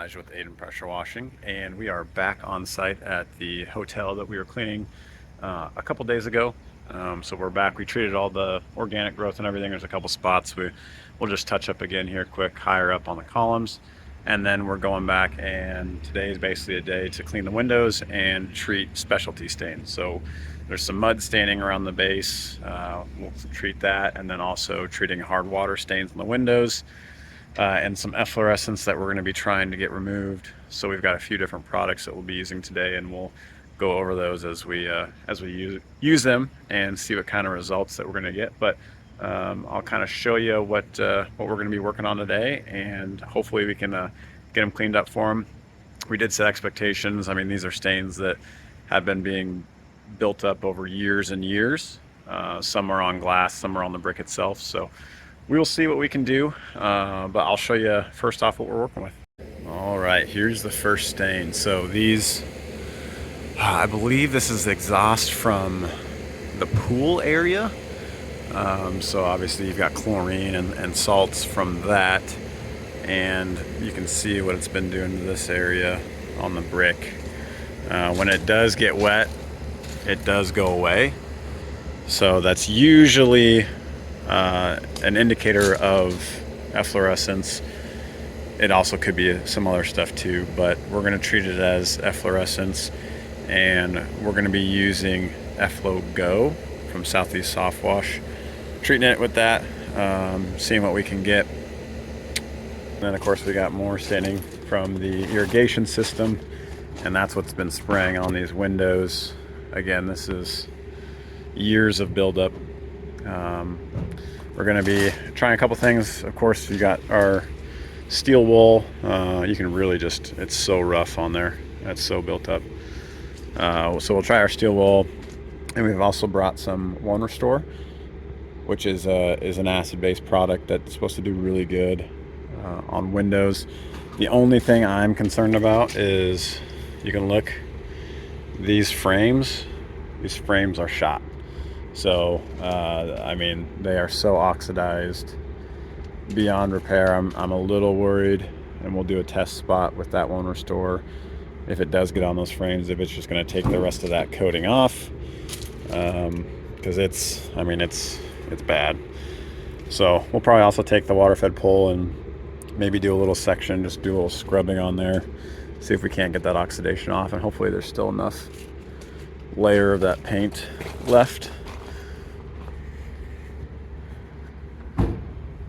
Elijah with Aiden Pressure Washing, and we are back on site at the hotel that we were cleaning a couple days ago. So we're back. We treated all the organic growth and everything. There's a couple spots we'll just touch up again here quick, higher up on the columns, and then we're going back, and today is basically a day to clean the windows and treat specialty stains. So there's some mud staining around the base. We'll treat that, and then also treating hard water stains in the windows. And some efflorescence that we're going to be trying to get removed. So we've got a few different products that we'll be using today, and we'll go over those as we use them and see what kind of results that we're going to get. But I'll kind of show you what we're going to be working on today, and hopefully we can get them cleaned up for them. We did set expectations. I mean, these are stains that have been being built up over years and years. Some are on glass, some are on the brick itself. So we'll see what we can do, but I'll show you first off what we're working with. All right, here's the first stain. So these, I believe this is exhaust from the pool area. So obviously you've got chlorine and salts from that, and you can see what it's been doing to this area on the brick. When it does get wet, it does go away. So that's usually an indicator of efflorescence. It also could be some other stuff too, but we're going to treat it as efflorescence, and we're going to be using Efflo-Go from Southeast Soft Wash, treating it with that, seeing what we can get. And then of course we got more staining from the irrigation system, and that's what's been spraying on these windows. Again, this is years of buildup. We're going to be trying a couple things. Of course, you got our steel wool. You can really just, it's so rough on there. That's so built up. So we'll try our steel wool, and we've also brought some One Restore, which is an acid-based product that's supposed to do really good on windows. The only thing I'm concerned about is, you can look, these frames are shot. So I mean, they are so oxidized beyond repair. I'm a little worried, and we'll do a test spot with that One Restore if it does get on those frames, if it's just going to take the rest of that coating off, because it's bad. So we'll probably also take the water fed pole and maybe do a little section, just do a little scrubbing on there, see if we can't get that oxidation off, and hopefully there's still enough layer of that paint left.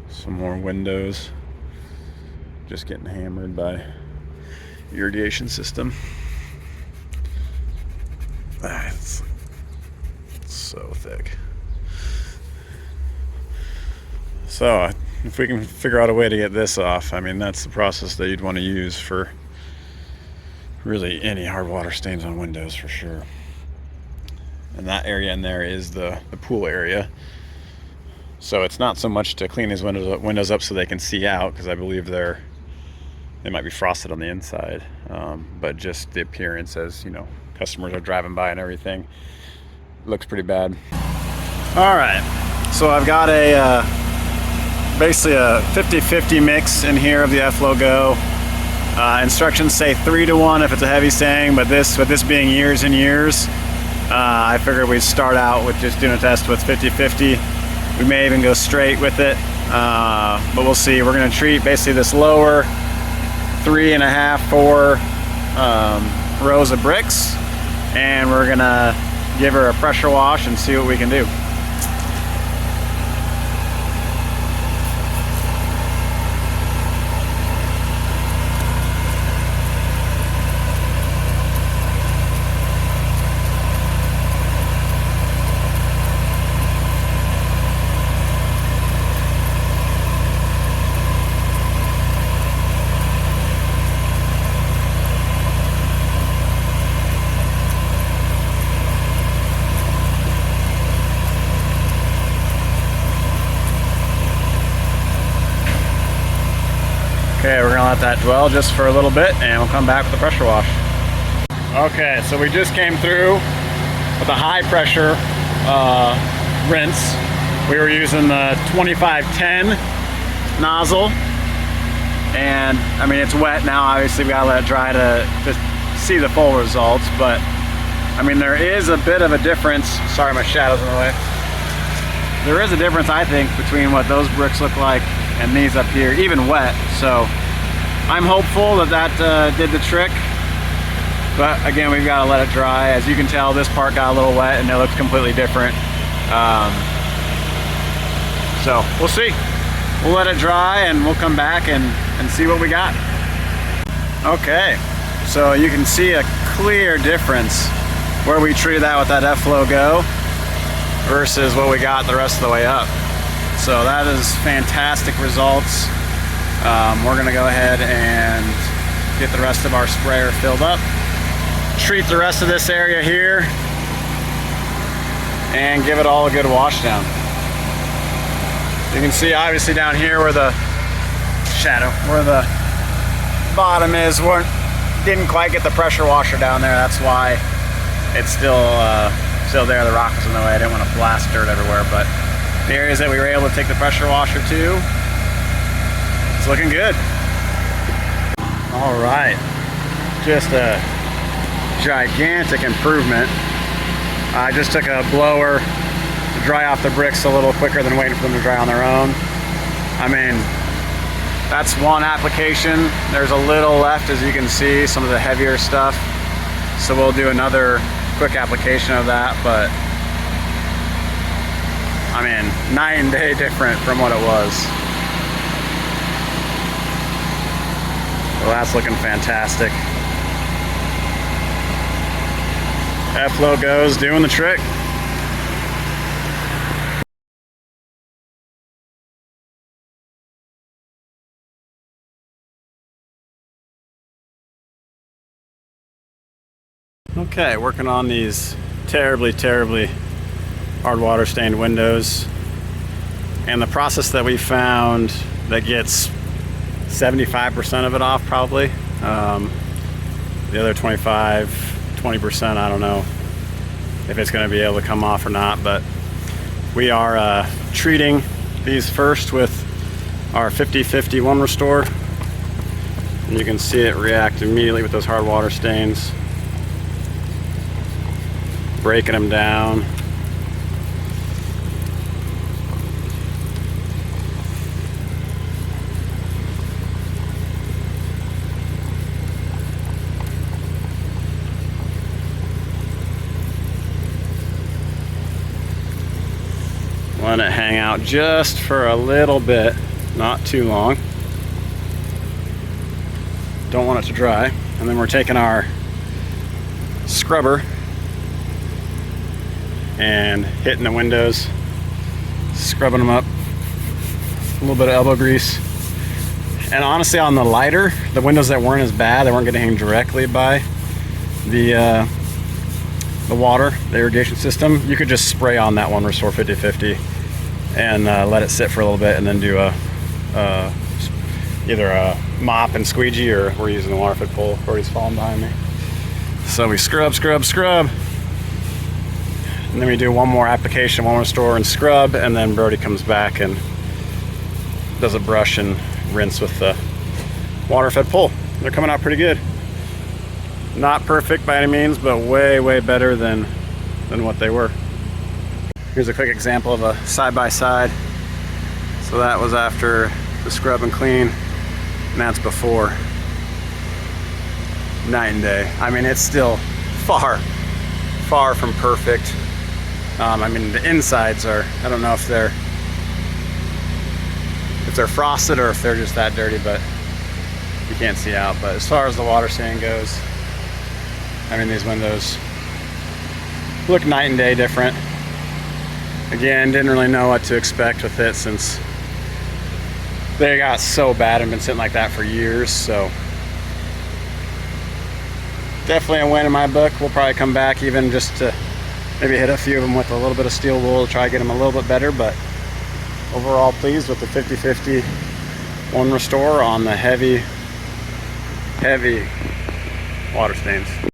Some more windows just getting hammered by irrigation system. It's so thick. So if we can figure out a way to get this off, I mean, that's the process that you'd want to use for really any hard water stains on windows for sure. And that area in there is the pool area. So it's not so much to clean these windows up so they can see out, because I believe they might be frosted on the inside, but just the appearance, as you know, customers are driving by and everything, looks pretty bad. All right, so I've got basically a 50-50 mix in here of the Efflo-Go. Instructions say 3-to-1 if it's a heavy stain, but with this being years and years, I figured we'd start out with just doing a test with 50-50. We may even go straight with it, but we'll see. We're going to treat basically this lower 3.5-4 rows of bricks, and we're going to give her a pressure wash and see what we can do. Okay, we're gonna let that dwell just for a little bit, and we'll come back with the pressure wash. Okay, so we just came through with a high pressure rinse. We were using the 2510 nozzle, And I mean, it's wet now, obviously we gotta let it dry to see the full results, but I mean, there is a bit of a difference. Sorry, my shadow's in the way. There is a difference, I think, between what those bricks look like and these up here, even wet. So I'm hopeful that that did the trick. But again, we've got to let it dry. As you can tell, this part got a little wet and it looks completely different. So we'll see. We'll let it dry and we'll come back and see what we got. Okay, so you can see a clear difference where we treated that with that Efflo-Go versus what we got the rest of the way up. So that is fantastic results. We're gonna go ahead and get the rest of our sprayer filled up, treat the rest of this area here, and give it all a good wash down. You can see obviously down here where the shadow, where the bottom is, we didn't quite get the pressure washer down there. That's why it's still there. The rock was in the way. I didn't want to blast dirt everywhere, but the areas that we were able to take the pressure washer to, it's looking good. All right, just a gigantic improvement. I just took a blower to dry off the bricks a little quicker than waiting for them to dry on their own. I mean, that's one application. There's a little left, as you can see, some of the heavier stuff. So we'll do another quick application of that, but I mean, night and day different from what it was. Well, that's looking fantastic. Efflo-Go's doing the trick. Okay, working on these terribly hard water stained windows, and the process that we found that gets 75% of it off probably. The other 20%, I don't know if it's going to be able to come off or not, but we are treating these first with our 50/50 one restore, and you can see it react immediately with those hard water stains, breaking them down. Let it hang out just for a little bit, not too long. Don't want it to dry. And then we're taking our scrubber and hitting the windows, scrubbing them up, a little bit of elbow grease. And honestly, on the lighter, the windows that weren't as bad, they weren't getting hang directly by the water, the irrigation system, you could just spray on that one restore 50/50 and let it sit for a little bit, and then do either a mop and squeegee, or we're using the water fed pole. Brody's falling behind me. So we scrub, and then we do one more application, one restore and scrub, and then Brody comes back and does a brush and rinse with the water fed pole. They're coming out pretty good. Not perfect by any means, but way better than what they were. Here's a quick example of a side-by-side. So that was after the scrub and clean, and that's before. Night and day. I mean, it's still far from perfect. I mean, the insides are, I don't know if they're frosted or if they're just that dirty, but you can't see out. But as far as the water stain goes, I mean, these windows look night and day different. Again, didn't really know what to expect with it since they got so bad and been sitting like that for years. So definitely a win in my book. We'll probably come back even just to maybe hit a few of them with a little bit of steel wool to try to get them a little bit better. But overall, pleased with the 50/50 one restore on the heavy water stains.